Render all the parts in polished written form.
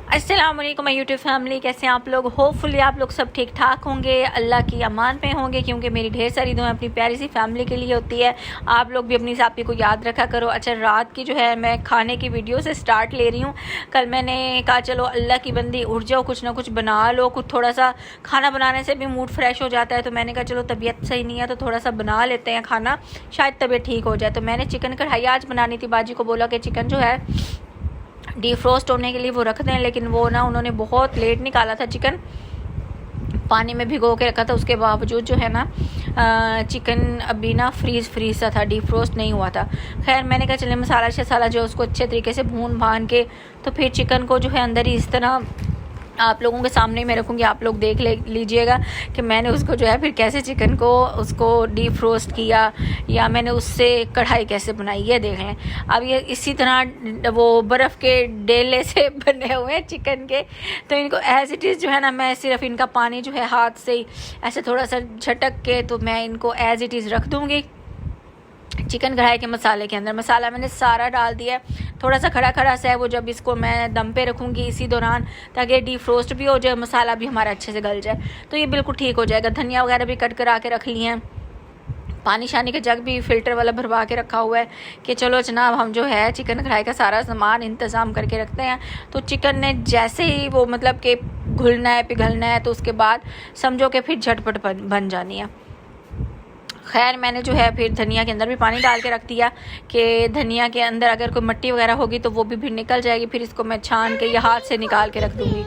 अस्सलाम वालेकुम my YouTube family, कैसे हैं आप लोग। होपफुली आप लोग सब ठीक ठाक होंगे, अल्लाह की अमान में होंगे, क्योंकि मेरी ढेर सारी दुआएं अपनी प्यारी सी फैमिली के लिए होती है। आप लोग भी अपनी साथी को याद रखा करो। अच्छा, रात की जो है मैं खाने की वीडियो से स्टार्ट ले रही हूँ। कल मैंने कहा चलो अल्लाह की बंदी उठ जाओ, कुछ ना कुछ बना लो, कुछ थोड़ा सा खाना बनाने से भी मूड फ्रेश हो जाता है। तो मैंने कहा चलो तबीयत सही नहीं है तो थोड़ा सा बना लेते हैं खाना, शायद तबीयत ठीक हो जाए। तो मैंने चिकन कढ़ाई आज बनानी थी। बाजी को बोला कि चिकन जो है डीफ्रोस्ट होने के लिए वो रख दें, लेकिन वो ना उन्होंने बहुत लेट निकाला था चिकन, पानी में भिगो के रखा था। उसके बावजूद जो है ना चिकन अभी ना फ्रीज सा था, डीफ्रोस्ट नहीं हुआ था। खैर मैंने कहा चले मसाला शसाला जो उसको अच्छे तरीके से भून भान के तो फिर चिकन को जो है अंदर ही इस तरह आप लोगों के सामने में रखूँगी। आप लोग देख लीजिएगा कि मैंने उसको जो है फिर कैसे चिकन को उसको डीप रोस्ट किया या मैंने उससे कढ़ाई कैसे बनाई, ये देख लें। अब ये इसी तरह वो बर्फ़ के डेले से बने हुए हैं चिकन के, तो इनको एज इट इज़ जो है ना मैं सिर्फ इनका पानी जो है हाथ से ही ऐसे थोड़ा सा झटक के तो मैं इनको एज इट इज़ रख दूँगी चिकन कढ़ाई के मसाले के अंदर। मसाला मैंने सारा डाल दिया है, थोड़ा सा खड़ा खड़ा सा है वो, जब इसको मैं दम पे रखूँगी इसी दौरान ताकि डीफ्रोस्ट भी हो जाए, मसाला भी हमारा अच्छे से गल जाए, तो ये बिल्कुल ठीक हो जाएगा। धनिया वगैरह भी कट करा के रख लिए हैं, पानी शानी के जग भी फ़िल्टर वाला भरवा के रखा हुआ है कि चलो जनाब हम जो है चिकन कढ़ाई का सारा सामान इंतज़ाम करके रखते हैं। तो चिकन ने जैसे ही वो मतलब कि घुलना है पिघलना है तो उसके बाद समझो कि फिर झटपट बन जानी है। खैर मैंने जो है फिर धनिया के अंदर भी पानी डाल के रख दिया कि धनिया के अंदर अगर कोई मिट्टी वगैरह होगी तो वो भी फिर निकल जाएगी, फिर इसको मैं छान के या हाथ से निकाल के रख दूँगी।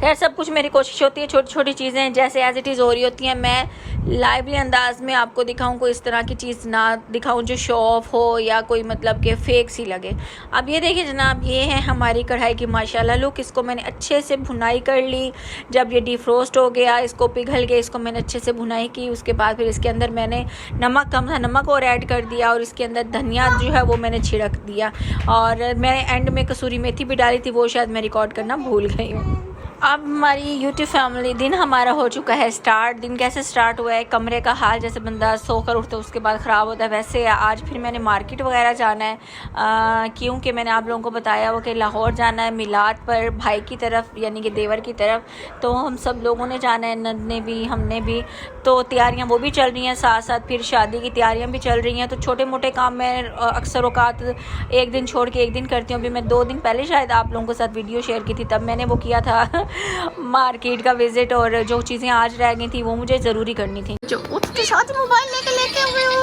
खैर सब कुछ मेरी कोशिश होती है छोटी छोटी चीज़ें जैसे एज इट इज़ हो रही होती हैं मैं लाइवली अंदाज में आपको दिखाऊं, कोई इस तरह की चीज़ ना दिखाऊं जो शो ऑफ हो या कोई मतलब कि फ़ेक सी लगे। अब ये देखिए जनाब, ये है हमारी कढ़ाई की माशाल्लाह लुक। इसको मैंने अच्छे से भुनाई कर ली। जब ये डीफ्रोस्ट हो गया, इसको पिघल गया, इसको मैंने अच्छे से भुनाई की। उसके बाद फिर इसके अंदर मैंने नमक कम था, नमक और ऐड कर दिया और इसके अंदर धनिया जो है वो मैंने छिड़क दिया और मैंने एंड में कसूरी मेथी भी डाली थी, वो शायद मैं रिकॉर्ड करना भूल गई हूँ। अब हमारी यूट्यूब फैमिली दिन हमारा हो चुका है स्टार्ट। दिन कैसे स्टार्ट हुआ है, कमरे का हाल जैसे बंदा सोकर उठता है उसके बाद ख़राब होता है, वैसे आज फिर मैंने मार्केट वगैरह जाना है क्योंकि मैंने आप लोगों को बताया हो कि लाहौर जाना है मिलाद पर भाई की तरफ यानी कि देवर की तरफ। तो हम सब लोगों ने जाना है, नंद ने भी हमने भी, तो तैयारियाँ वो भी चल रही हैं, साथ साथ फिर शादी की तैयारियाँ भी चल रही हैं। तो छोटे मोटे काम मैं अक्सर औकात एक दिन छोड़ के एक दिन करती हूँ। अभी मैं 2 दिन पहले शायद आप लोगों के साथ वीडियो शेयर की थी, तब मैंने वो किया था मार्केट का विजिट, और जो चीज़ें आज रह गई थी वो मुझे ज़रूरी करनी थी। जो उठते साथ मोबाइल लेके हुए हो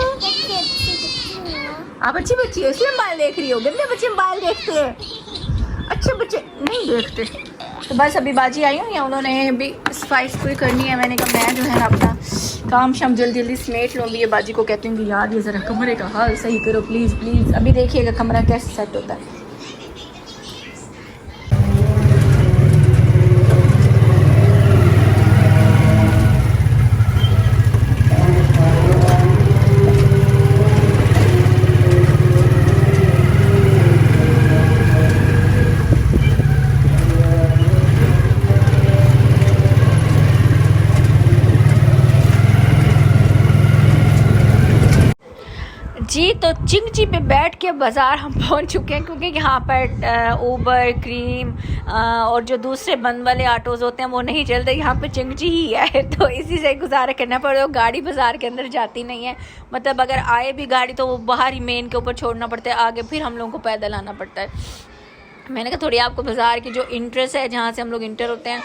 आप, अच्छी बच्ची हो इसलिए मोबाइल देख रही हो। गंदे बच्चे मोबाइल देखते हैं, अच्छे बच्चे नहीं देखते। तो बस अभी बाजी आई हूँ या उन्होंने भी सफाई सफाई करनी है। मैंने कहा मैं जो है अपना काम शाम जल्दी जल्दी समेट लूँगी। ये बाजी को कहती हूँ कि यार ये ज़रा कमरे का हाल सही करो प्लीज़ प्लीज़। अभी देखिएगा कमरा कैसे सेट होता है। जी तो चिंगची पे बैठ के बाज़ार हम पहुंच चुके हैं, क्योंकि यहाँ पर ऊबर क्रीम और जो दूसरे बंद वाले ऑटोज़ होते हैं वो नहीं चलते, यहाँ पे चिंगची ही है। तो इसी से गुजारा करना पड़ेगा। गाड़ी बाज़ार के अंदर जाती नहीं है, मतलब अगर आए भी गाड़ी तो वो बाहर ही मेन के ऊपर छोड़ना पड़ता है, आगे फिर हम लोगों को पैदल आना पड़ता है। मैंने कहा थोड़ी आपको बाज़ार की जो इंट्रेस्ट है जहाँ से हम लोग इंटर होते हैं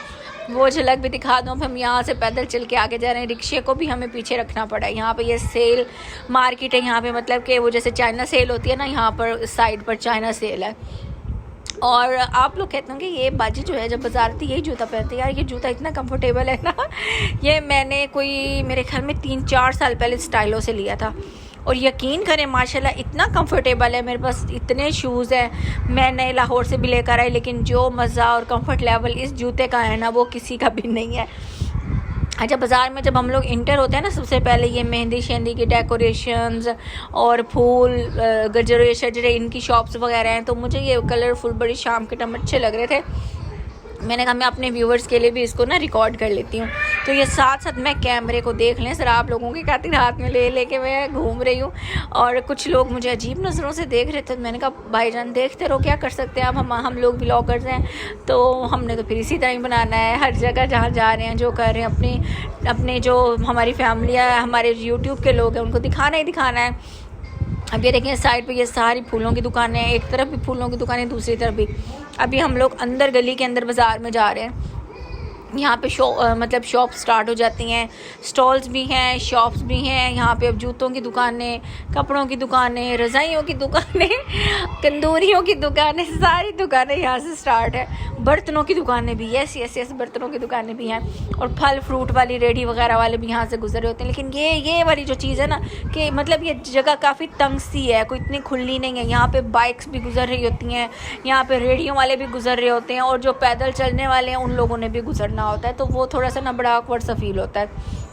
वो झलक भी दिखा दूँ। हम यहाँ से पैदल चल के आगे जा रहे हैं, रिक्शे को भी हमें पीछे रखना पड़ा है। यहाँ पे ये सेल मार्केट है, यहाँ पे मतलब कि वो जैसे चाइना सेल होती है ना, यहाँ पर साइड पर चाइना सेल है। और आप लोग कहते हैं कि ये बाजी जो है जब बाजार थी यही जूता पहनती है। यार ये जूता इतना कंफर्टेबल है ना, ये मैंने कोई मेरे ख्याल में 3-4 साल पहले स्टाइलों से लिया था और यकीन करें माशाल्लाह इतना कंफर्टेबल है। मेरे पास इतने शूज़ हैं, मैं नए लाहौर से भी लेकर आई, लेकिन जो मज़ा और कंफर्ट लेवल इस जूते का है ना वो किसी का भी नहीं है। अच्छा, बाज़ार में जब हम लोग इंटर होते हैं ना, सबसे पहले ये मेहंदी शेंदी की डेकोरेशंस और फूल गजरे शजरे इनकी शॉप्स वगैरह हैं, तो मुझे ये कलरफुल बड़ी शाम के टाइम अच्छे लग रहे थे। मैंने कहा मैं अपने व्यूवर्स के लिए भी इसको ना रिकॉर्ड कर लेती हूँ। तो ये साथ साथ मैं कैमरे को देख लें सर, आप लोगों की खातिर हाथ में ले लेके मैं घूम रही हूँ। और कुछ लोग मुझे अजीब नज़रों से देख रहे थे। मैंने कहा भाईजान देखते रहो, क्या कर सकते हैं, अब हम लोग व्लॉगर्स हैं तो हमने तो फिर इसी तरह ही बनाना है। हर जगह जहाँ जा रहे हैं, जो कर रहे हैं, अपने जो हमारी फैमिली है, हमारे यूट्यूब के लोग हैं, उनको दिखाना ही दिखाना है। अब ये देखें साइड पे ये सारी फूलों की दुकानें हैं, एक तरफ भी फूलों की दुकानें, दूसरी तरफ भी। अभी हम लोग अंदर गली के अंदर बाज़ार में जा रहे हैं। यहाँ पे मतलब शॉप स्टार्ट हो जाती हैं, स्टॉल्स भी हैं, शॉप्स भी हैं। यहाँ पे अब जूतों की दुकानें, कपड़ों की दुकानें, रज़ाइयों की दुकानें, कंदूरियों की दुकानें, सारी दुकानें यहाँ से स्टार्ट है। बर्तनों की दुकानें भी, यस बर्तनों की दुकानें भी हैं। और फल फ्रूट वाली रेडी वगैरह वाले भी यहाँ से गुजर रहे होते हैं। लेकिन ये वाली जो चीज़ है ना कि मतलब ये जगह काफ़ी तंग सी है, कोई इतनी खुली नहीं है। यहाँ पे बाइक्स भी गुजर रही होती हैं, यहाँ पे रेडियो वाले भी गुजर रहे होते हैं, और जो पैदल चलने वाले हैं उन लोगों ने भी गुजरना होता है। तो वो थोड़ा सा ना बड़ा ऑकवर्ड सा फील होता है।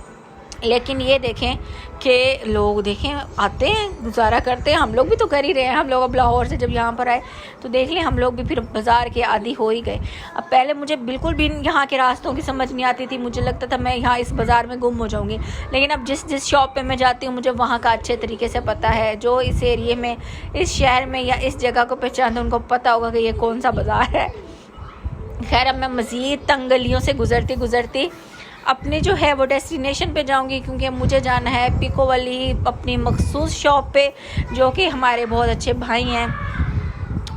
लेकिन ये देखें कि लोग देखें आते हैं, गुजारा करते हैं। हम लोग भी तो कर ही रहे हैं। हम लोग अब लाहौर से जब यहाँ पर आए तो देख लें, हम लोग भी फिर बाज़ार के आदी हो ही गए। अब पहले मुझे बिल्कुल भी यहाँ के रास्तों की समझ नहीं आती थी, मुझे लगता था मैं यहाँ इस बाज़ार में गुम हो जाऊँगी। लेकिन अब जिस शॉप पे मैं जाती हूँ मुझे वहाँ का अच्छे तरीके से पता है। जो इस एरिए में, इस शहर में या इस जगह को पहचानते उनको पता होगा कि ये कौन सा बाज़ार है। खैर अब मैं मज़ीद तंग गलियों से गुज़रती अपने जो है वो डेस्टिनेशन पे जाऊंगी, क्योंकि मुझे जाना है पिको वाली अपनी मखसूस शॉप पे, जो कि हमारे बहुत अच्छे भाई हैं,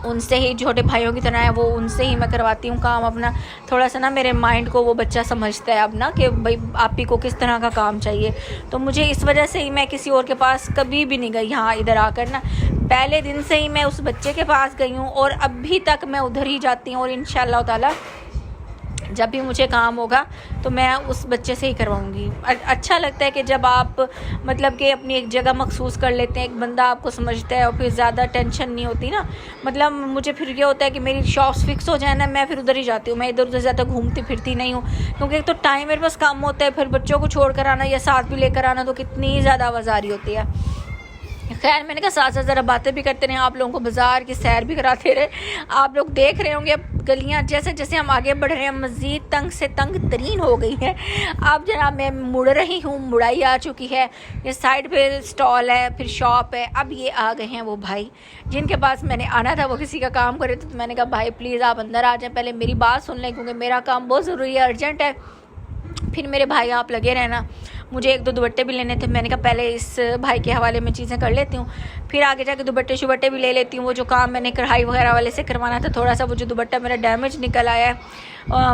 उनसे ही, छोटे भाइयों की तरह है वो, उनसे ही मैं करवाती हूँ काम अपना। थोड़ा सा ना मेरे माइंड को वो बच्चा समझता है अब ना कि भाई आप ही को किस तरह का काम चाहिए। तो मुझे इस वजह से ही मैं किसी और के पास कभी भी नहीं गई। यहाँ इधर आकर ना पहले दिन से ही मैं उस बच्चे के पास गई हूँ और अभी तक मैं उधर ही जाती हूँ। और इंशाअल्लाह ताला जब भी मुझे काम होगा तो मैं उस बच्चे से ही करवाऊंगी। अच्छा लगता है कि जब आप मतलब कि अपनी एक जगह मखसूस कर लेते हैं, एक बंदा आपको समझता है और फिर ज़्यादा टेंशन नहीं होती ना। मतलब मुझे फिर ये होता है कि मेरी शॉप्स फिक्स हो जाए ना, मैं फिर उधर ही जाती हूँ। मैं इधर उधर ज़्यादा घूमती फिरती नहीं हूँ, क्योंकि एक तो टाइम मेरे पास कम होता है, फिर बच्चों को छोड़ कर आना या साथ भी लेकर आना तो कितनी ज़्यादा आवाज़ारी होती है। खैर मैंने कहा साथ साथ ज़रा बातें भी करते रहे, आप लोगों को बाज़ार की सैर भी कराते रहे। आप लोग देख रहे होंगे अब गलियां जैसे जैसे हम आगे बढ़ रहे हैं मज़ीद तंग से तंग तरीन हो गई है। अब जनाब मैं मुड़ रही हूँ, मुड़ाई आ चुकी है। ये साइड पे स्टॉल है, फिर शॉप है। अब ये आ गए हैं वो भाई जिनके पास मैंने आना था, वो किसी का काम कर रहे थे। तो मैंने कहा भाई प्लीज़ आप अंदर आ जाएँ, पहले मेरी बात सुन लें, क्योंकि मेरा काम बहुत ज़रूरी है, अर्जेंट है। फिर मेरे भाई आप लगे रहना, मुझे एक दो दुपट्टे भी लेने थे। मैंने कहा पहले इस भाई के हवाले में चीज़ें कर लेती हूँ, फिर आगे जाके दुपट्टे शुबट्टे भी ले लेती हूँ। वो जो काम मैंने कढ़ाई वगैरह वाले से करवाना था, थोड़ा सा वो जो दुपट्टा मेरा डैमेज निकल आया है,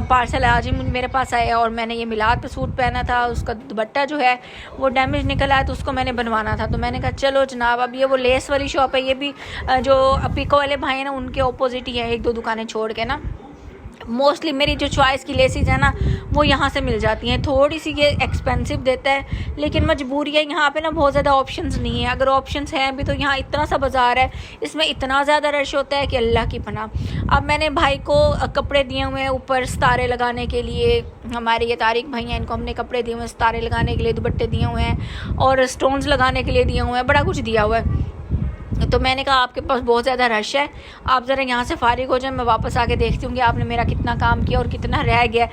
पार्सल आज ही मेरे पास आया। और मैंने ये मिलाद पे सूट पहना था, उसका दुपट्टा जो है वो डैमेज निकल आया, तो उसको मैंने बनवाना था। तो मैंने कहा चलो जनाब, अब ये वो लेस वाली शॉप है, ये भी जो पिको वाले भाई हैं ना उनके अपोजिट ही है, एक दो दुकानें छोड़ के ना। मोस्टली मेरी जो चॉइस की लेसिस है ना वो यहाँ से मिल जाती हैं। थोड़ी सी ये एक्सपेंसिव देता है, लेकिन मजबूरी है, यहाँ पे ना बहुत ज़्यादा ऑप्शंस नहीं है। अगर ऑप्शंस हैं भी तो यहाँ इतना सा बाज़ार है, इसमें इतना ज़्यादा रश होता है कि अल्लाह की पनाह। अब मैंने भाई को कपड़े दिए हुए हैं ऊपर सितारे लगाने के लिए। हमारे ये तारिक भाई हैं, इनको हमने कपड़े दिए हुए हैं सितारे लगाने के लिए, दुपट्टे दिए हुए हैं और स्टोन्स लगाने के लिए दिए हुए हैं, बड़ा कुछ दिया हुआ है। तो मैंने कहा आपके पास बहुत ज़्यादा रश है, आप ज़रा यहाँ से फारिग हो जाए, मैं वापस आके देखती हूँ कि आपने मेरा कितना काम किया और कितना रह गया।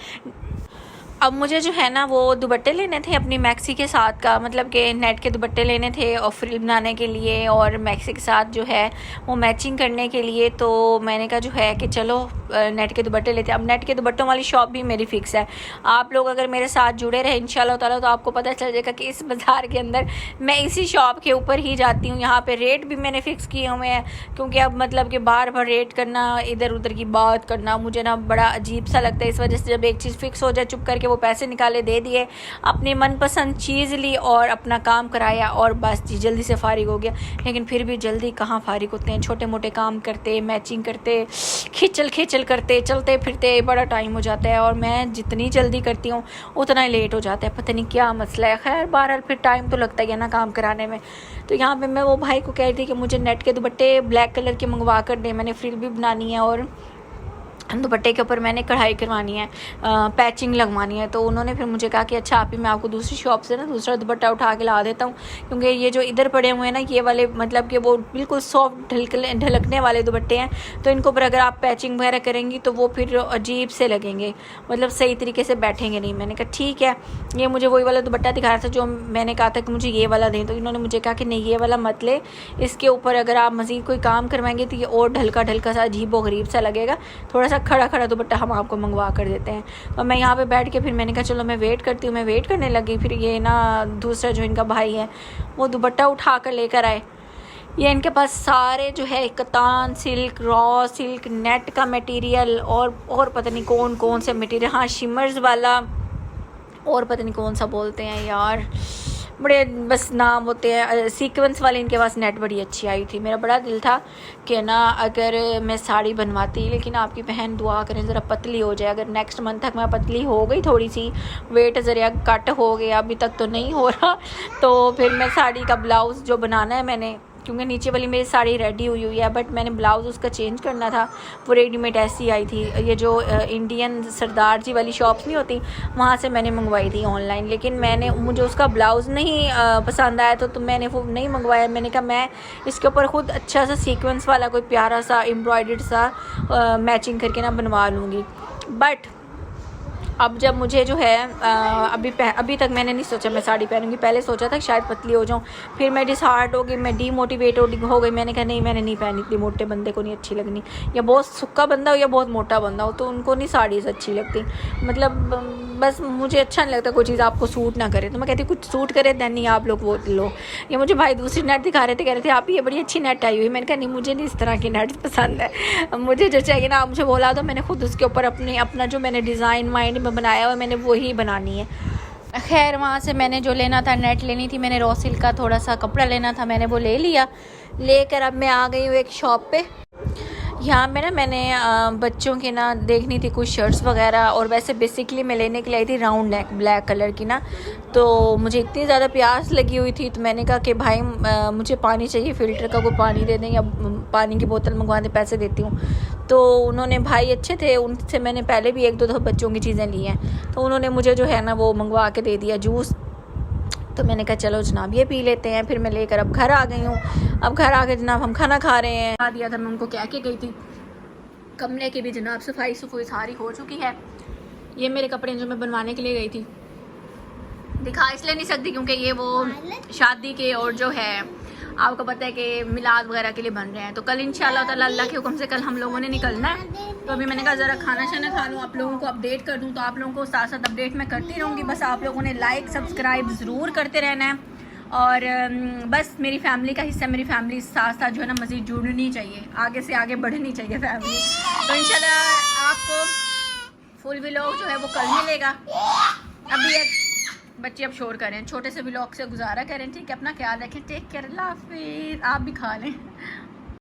अब मुझे जो है ना वो दुपट्टे लेने थे अपनी मैक्सी के साथ का, मतलब कि नेट के दुपट्टे लेने थे और फ्रिल बनाने के लिए और मैक्सी के साथ जो है वो मैचिंग करने के लिए। तो मैंने कहा जो है कि चलो नेट के दुपट्टे लेते हैं। अब नेट के दुपट्टों वाली शॉप भी मेरी फ़िक्स है। आप लोग अगर मेरे साथ जुड़े रहे इंशाल्लाह ताला तो आपको पता चल जाएगा कि इस बाज़ार के अंदर मैं इसी शॉप के ऊपर ही जाती हूँ। यहाँ पर रेट भी मैंने फ़िक्स किए हुए हैं, क्योंकि अब मतलब कि बार बार रेट करना, इधर उधर की बात करना मुझे ना बड़ा अजीब सा लगता है। इस वजह से जब एक चीज़ फ़िक्स हो जाए चुप करके वो पैसे निकाले, दे दिए, अपनी मनपसंद चीज़ ली और अपना काम कराया और बस जी जल्दी से फारिग हो गया। लेकिन फिर भी जल्दी कहाँ फारिग होते हैं, छोटे मोटे काम करते, मैचिंग करते, खिचल करते, चलते फिरते बड़ा टाइम हो जाता है। और मैं जितनी जल्दी करती हूँ उतना ही लेट हो जाता है, पता नहीं क्या मसला है। खैर बहरहाल फिर टाइम तो लगता ही है ना काम कराने में। तो यहाँ पे मैं वो भाई को कह रही थी कि मुझे नेट के दुपट्टे ब्लैक कलर के मंगवा कर दे, मैंने फ्रिल भी बनानी है और दुपट्टे के ऊपर मैंने कढ़ाई करवानी है, पैचिंग लगवानी है। तो उन्होंने फिर मुझे कहा कि अच्छा आप ही, मैं आपको दूसरी शॉप से ना दूसरा दुपट्टा उठा के ला देता हूँ, क्योंकि ये जो इधर पड़े हुए हैं ना ये वाले मतलब कि वो बिल्कुल सॉफ्ट ढलकने वाले दुपट्टे हैं, तो इनको ऊपर अगर आप पैचिंग वगैरह करेंगी तो वो फिर अजीब से लगेंगे, मतलब सही तरीके से बैठेंगे नहीं। मैंने कहा ठीक है। ये मुझे वही वाला दुपट्टा दिखा रहा था जो मैंने कहा था कि मुझे ये वाला दें, तो इन्होंने मुझे कहा कि नहीं ये वाला मत ले, इसके ऊपर अगर आप मज़ीद कोई काम करवाएंगे तो ये और ढलका सा अजीब व गरीब सा लगेगा, थोड़ा सा खड़ा दुपट्टा हम आपको मंगवा कर देते हैं। तो मैं यहाँ पे बैठ के फिर मैंने कहा चलो मैं वेट करती हूँ। मैं वेट करने लगी, फिर ये ना दूसरा जो इनका भाई है वो दुपट्टा उठा कर लेकर आए। ये इनके पास सारे जो है कतान सिल्क, रॉ सिल्क, नेट का मटेरियल और पता नहीं कौन कौन से मटेरियल, हाँ शिमर्स वाला और पता नहीं कौन सा बोलते हैं यार, बड़े बस नाम होते हैं, सीक्वेंस वाले इनके पास नेट बड़ी अच्छी आई थी। मेरा बड़ा दिल था कि ना अगर मैं साड़ी बनवाती, लेकिन आपकी बहन दुआ करें ज़रा पतली हो जाए। अगर नेक्स्ट मंथ तक मैं पतली हो गई, थोड़ी सी वेट ज़रा कट हो गया, अभी तक तो नहीं हो रहा, तो फिर मैं साड़ी का ब्लाउज़ जो बनाना है मैंने, क्योंकि नीचे वाली मेरी साड़ी रेडी हुई है बट मैंने ब्लाउज़ उसका चेंज करना था, वो रेडीमेड ऐसी आई थी। ये जो इंडियन सरदार जी वाली शॉप्स नहीं होती वहाँ से मैंने मंगवाई थी ऑनलाइन, लेकिन मुझे उसका ब्लाउज़ नहीं पसंद आया तो मैंने वो नहीं मंगवाया। मैंने कहा मैं इसके ऊपर ख़ुद अच्छा सा सीक्वेंस वाला कोई प्यारा सा एम्ब्रॉयडर्ड सा मैचिंग करके ना बनवा लूँगी। बट अब जब मुझे जो है अभी तक मैंने नहीं सोचा मैं साड़ी पहनूंगी, पहले सोचा था कि शायद पतली हो जाऊं, फिर मैं डिसहार्ट हो गई, मैं डीमोटिवेट हो गई। मैंने कहा नहीं मैंने नहीं पहनी, इतनी मोटे बंदे को नहीं अच्छी लगनी, या बहुत सूखा बंदा हो या बहुत मोटा बंदा हो तो उनको नहीं साड़ीज़ अच्छी लगती। मतलब बस मुझे अच्छा नहीं लगता कोई चीज़ आपको सूट ना करे, तो मैं कहती कुछ सूट करे दैन नहीं आप लोग वो लो। ये मुझे भाई दूसरी नेट दिखा रहे थे, कह रहे थे आप ये बड़ी अच्छी नेट आई हुई। मैंने कहा नहीं मुझे नहीं इस तरह की नेट पसंद है, मुझे जो चाहिए ना आप मुझे बोला दो, मैंने खुद उसके ऊपर अपना जो मैंने डिज़ाइन माइंड में बनाया हुआ मैंने वही बनानी है। खैर वहाँ से मैंने जो लेना था, नेट लेनी थी, मैंने रॉ सिल्क का थोड़ा सा कपड़ा लेना था, मैंने वो ले लिया। लेकर अब मैं आ गई हूँ एक शॉप पे। यहाँ पे ना मैंने बच्चों के ना देखनी थी कुछ शर्ट्स वगैरह, और वैसे बेसिकली मैं लेने के लिए आई थी राउंड नेक ब्लैक कलर की ना, तो मुझे इतनी ज़्यादा प्यास लगी हुई थी तो मैंने कहा कि भाई मुझे पानी चाहिए, फ़िल्टर का कोई पानी दे दें या पानी की बोतल मंगवा दें, पैसे देती हूँ। तो उन्होंने भाई अच्छे थे, उनसे मैंने पहले भी एक दो बच्चों की चीज़ें ली हैं, तो उन्होंने मुझे जो है ना वो मंगवा के दे दिया जूस। तो मैंने कहा चलो जनाब ये पी लेते हैं। फिर मैं लेकर अब घर आ गई हूँ। अब घर आके जनाब हम खाना खा रहे हैं। दिया था मैं उनको क्या के गई थी, कमरे की भी जनाब सफाई सारी हो चुकी है। ये मेरे कपड़े जो मैं बनवाने के लिए गई थी, दिखा इसलिए नहीं सकती क्योंकि ये वो शादी के और जो है आपको पता है कि मिलाद वगैरह के लिए बन रहे हैं। तो कल इंशाल्लाह ताला अल्लाह के हुक्म से कल हम लोगों ने निकलना है। तो अभी मैंने कहा ज़रा खाना शाना खा लूँ, आप लोगों को अपडेट कर दूँ। तो आप लोगों को साथ साथ अपडेट मैं करती रहूँगी, बस आप लोगों ने लाइक सब्सक्राइब ज़रूर करते रहना है। और बस मेरी फैमिली का हिस्सा, मेरी फैमिली साथ साथ जो है ना मज़ीद जुड़नी चाहिए, आगे से आगे बढ़नी चाहिए फैमिली। तो इंशाल्लाह आपको फुल व्लॉग जो है वो कल मिलेगा। अभी बच्चे अब शोर करें, छोटे से व्लॉग से गुजारा करें, ठीक है। अपना ख्याल रखें, टेक केयर, अल्लाह हाफिज़। आप भी खा लें।